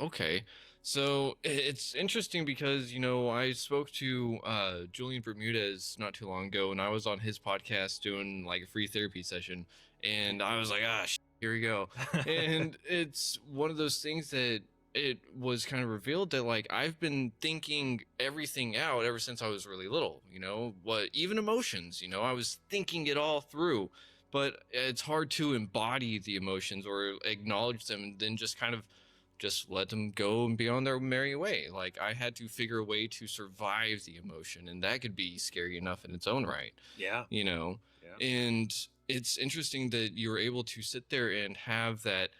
Okay. So it's interesting because, I spoke to Julian Bermudez not too long ago, and I was on his podcast doing like a free therapy session, and I was like, here we go. And it's one of those things that it was kind of revealed that, like, I've been thinking everything out ever since I was really little, even emotions, I was thinking it all through, but it's hard to embody the emotions or acknowledge them and then just kind of just let them go and be on their merry way. Like, I had to figure a way to survive the emotion, and that could be scary enough in its own right. Yeah. And it's interesting that you were able to sit there and have that.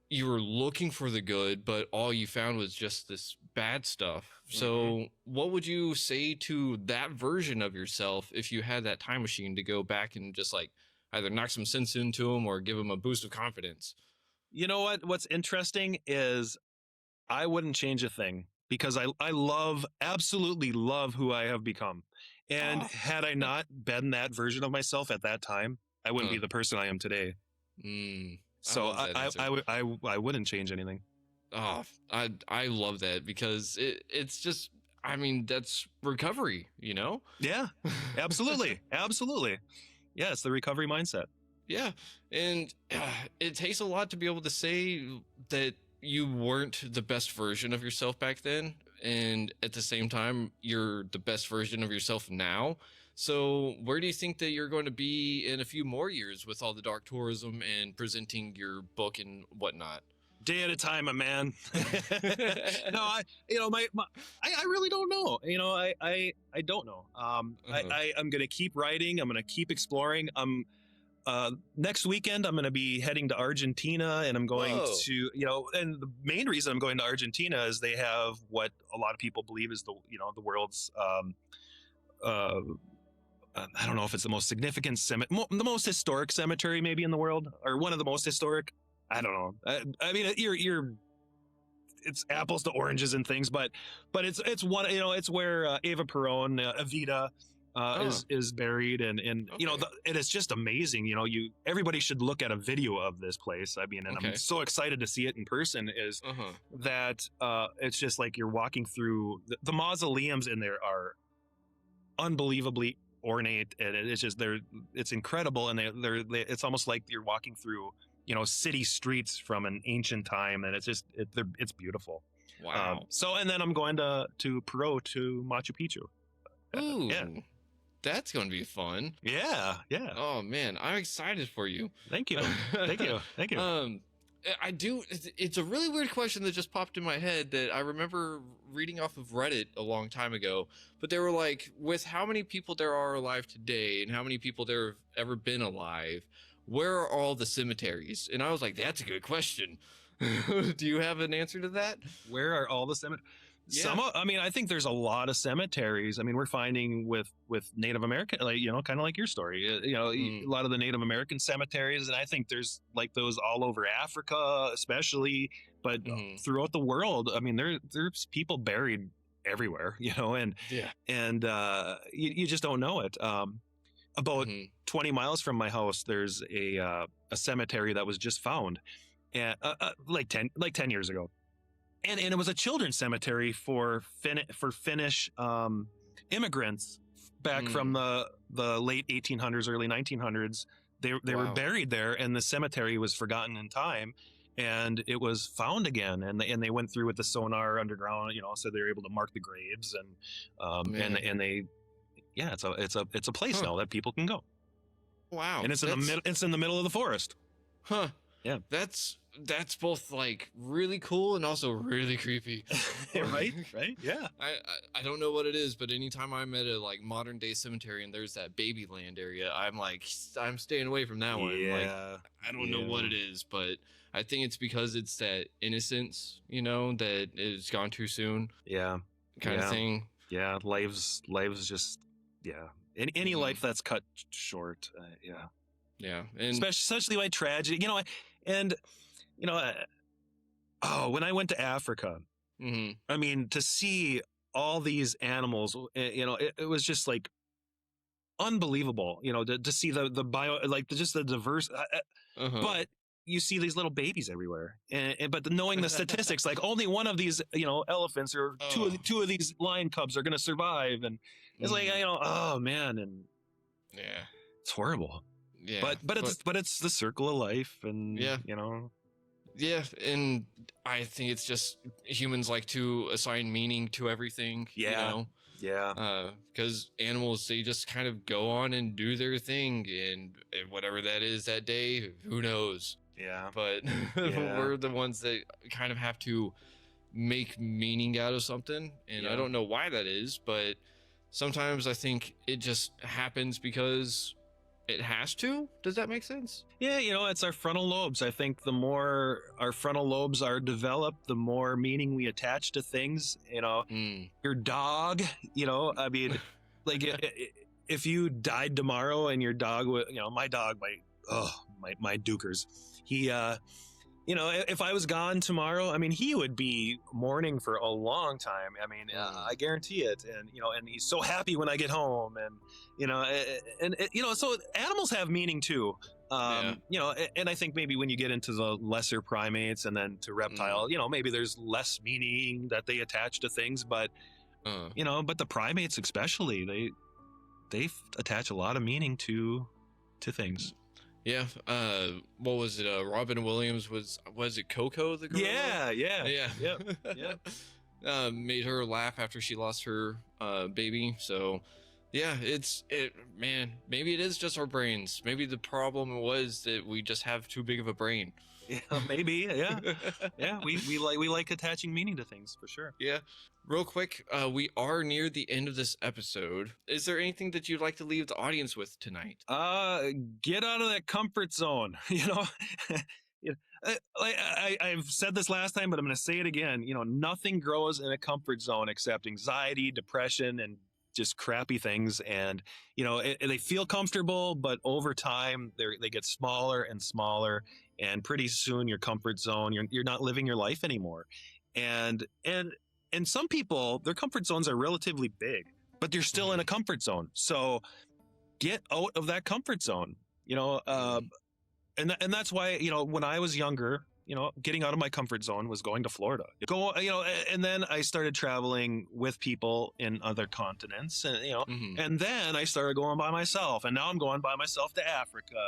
You were looking for the good, but all you found was just this bad stuff. So what would you say to that version of yourself if you had that time machine to go back and just like either knock some sense into them or give them a boost of confidence? You know what? What's interesting is I wouldn't change a thing, because I absolutely love who I have become. And had I not been that version of myself at that time, I wouldn't be the person I am today. So I wouldn't change anything. I love that, because it's just, I mean, that's recovery, Yeah, absolutely. Absolutely. Yeah, it's the recovery mindset. Yeah. And it takes a lot to be able to say that you weren't the best version of yourself back then, and at the same time you're the best version of yourself now. So where do you think that you're going to be in a few more years with all the dark tourism and presenting your book and whatnot? Day at a time, my man. No, I really don't know. I don't know. I'm going to keep writing. I'm going to keep exploring. Next weekend, I'm going to be heading to Argentina, and I'm going to, and the main reason I'm going to Argentina is they have what a lot of people believe is the world's, I don't know if it's the most significant the most historic cemetery maybe in the world, or one of the most historic. I don't know. I mean, it's apples to oranges and things, but it's one, it's where Eva Peron, Evita, is buried, and it is just amazing. Everybody should look at a video of this place. I mean, and I'm so excited to see it in person. Is that it's just like you're walking through the mausoleums in there are unbelievably ornate, and it's just it's incredible, and it's almost like you're walking through city streets from an ancient time, and it's beautiful. Wow. So, and then I'm going to Peru, to Machu Picchu. Ooh, yeah, that's going to be fun. Yeah. Oh man, I'm excited for you. Thank you. I do. It's a really weird question that just popped in my head that I remember reading off of Reddit a long time ago. But they were like, with how many people there are alive today and how many people there have ever been alive, where are all the cemeteries? And I was like, that's a good question. Do you have an answer to that? Where are all the cemeteries? Yeah. I mean, I think there's a lot of cemeteries. I mean, we're finding with Native American, like, you know, kind of like your story, you know, Mm. a lot of the Native American cemeteries, and I think there's like those all over Africa, especially, but Hmm. throughout the world. I mean, there's people buried everywhere, you know, Yeah. and you just don't know it. About Hmm. 20 miles from my house, there's a cemetery that was just found, and like 10 years ago, and it was a children's cemetery for Finnish immigrants back from Mm. the late 1800s, early 1900s. They were Wow. buried there, and the cemetery was forgotten in time, and it was found again, and they went through with the sonar underground, you know, so they were able to mark the graves, Man. and they, yeah, it's a place Huh. now that people can go, Wow. and That's it's in the middle of the forest. huh. Yeah. That's both like really cool and also really creepy. Right, yeah. I don't know what it is, but anytime I'm at a like modern day cemetery and there's that Babyland area, I'm like I'm staying away from that one. Like Yeah, I don't know what it is, but I think it's because it's that innocence, you know, that is gone too soon yeah, kind of yeah. thing. Yeah, lives just, yeah. Any Hmm. life that's cut short, yeah. Yeah. And Especially like tragic, you know. And you know, oh, when I went to Africa, mhm. I mean, to see all these animals, you know, it was just like unbelievable. You know, to see the bio, like just the diverse. Uh-huh. But you see these little babies everywhere, but knowing the statistics, like only one of these, you know, elephants or Oh. two of these lion cubs are going to survive, and it's like, Mm. you know, oh man, and Yeah. it's horrible. Yeah. But it's the circle of life, and Yeah. you know, Yeah, and I think it's just humans like to assign meaning to everything, you yeah, know, yeah, because animals, they just kind of go on and do their thing, and whatever that is that day, who knows? yeah, But yeah, we're the ones that kind of have to make meaning out of something, and I yeah. don't know why that is, but sometimes I think it just happens because it has to. Does that make sense? Yeah, you know, it's our frontal lobes. I think the more our frontal lobes are developed, the more meaning we attach to things. You know, Mm. your dog, you know, I mean, like if you died tomorrow and your dog would, you know, my dog, my Dukers, he, you know, if I was gone tomorrow, I mean, he would be mourning for a long time. I mean, Mm. I guarantee it. And, you know, and he's so happy when I get home, and, you know, you know, so animals have meaning too. Yeah. You know, and I think maybe when you get into the lesser primates and then to Mm. reptile, you know, maybe there's less meaning that they attach to things, but, Uh. you know, but the primates especially, they attach a lot of meaning to things. Yeah. What was it? Robin Williams was it Coco the gorilla? Yeah, yeah, Yeah. yep, yep. Made her laugh after she lost her baby. So yeah, man, maybe it is just our brains. Maybe the problem was that we just have too big of a brain. Yeah, maybe. Yeah, yeah. We like attaching meaning to things for sure. Yeah. Real quick, we are near the end of this episode. Is there anything that you'd like to leave the audience with tonight? Get out of that comfort zone. You know, You know, I've said this last time, but I'm going to say it again. You know, nothing grows in a comfort zone except anxiety, depression, and just crappy things. And you know, they feel comfortable, but over time they get smaller and smaller, and pretty soon your comfort zone, you're not living your life anymore. And some people, their comfort zones are relatively big, but they're still in a comfort zone. So get out of that comfort zone. You know, Mhm. and that's why, you know, when I was younger, you know, getting out of my comfort zone was going to Florida. You know, and then I started traveling with people in other continents, and you know, Mhm. and then I started going by myself, and now I'm going by myself to Africa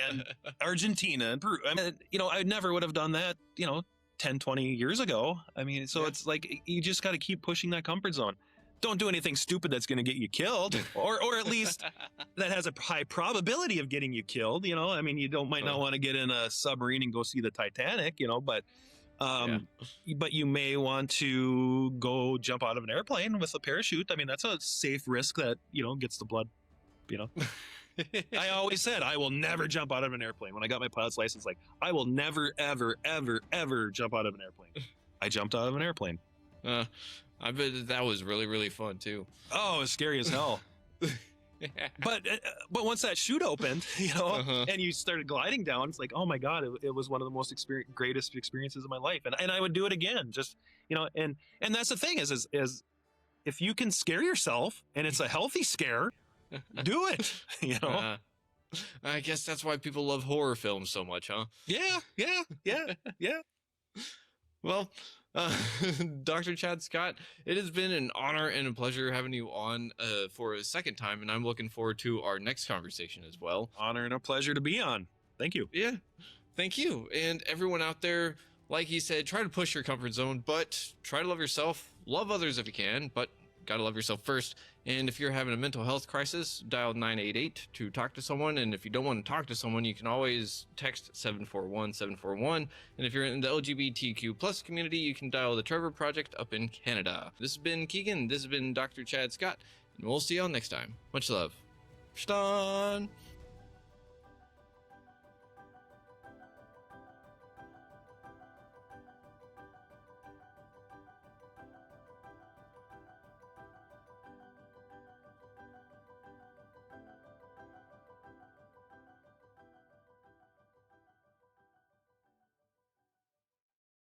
and Argentina and Peru. I mean, you know, I never would have done that, you know, 10, 20 years ago. I mean, so Yeah. it's like you just got to keep pushing that comfort zone. don't do anything stupid that's going to get you killed, or at least that has a high probability of getting you killed. I mean, you might not want to get in a submarine and go see the Titanic, but you may want to go jump out of an airplane with a parachute. I mean, that's a safe risk that, gets the blood, I always said I will never jump out of an airplane. When I got my pilot's license, like, I will never, ever, ever, ever jump out of an airplane. I jumped out of an airplane. I bet that was really, really fun too. Oh, it was scary as hell. But once that chute opened, and you started gliding down, it's like, oh my God, it was one of the most greatest experiences of my life. And I would do it again, just, and that's the thing is if you can scare yourself and it's a healthy scare, do it, I guess that's why people love horror films so much, huh? Yeah. Well, Dr. Chad Scott, it has been an honor and a pleasure having you on for a second time, and I'm looking forward to our next conversation as well. Honor and a pleasure to be on. Thank you. Yeah, thank you. And everyone out there, like he said, try to push your comfort zone, but try to love yourself. Love others if you can, but gotta love yourself first. And if you're having a mental health crisis, dial 988 to talk to someone. And if you don't want to talk to someone, you can always text 741-741. And if you're in the LGBTQ plus community, you can dial the Trevor Project up in Canada. This has been Keegan. This has been Dr. Chad Scott. And we'll see y'all next time. Much love. Stan.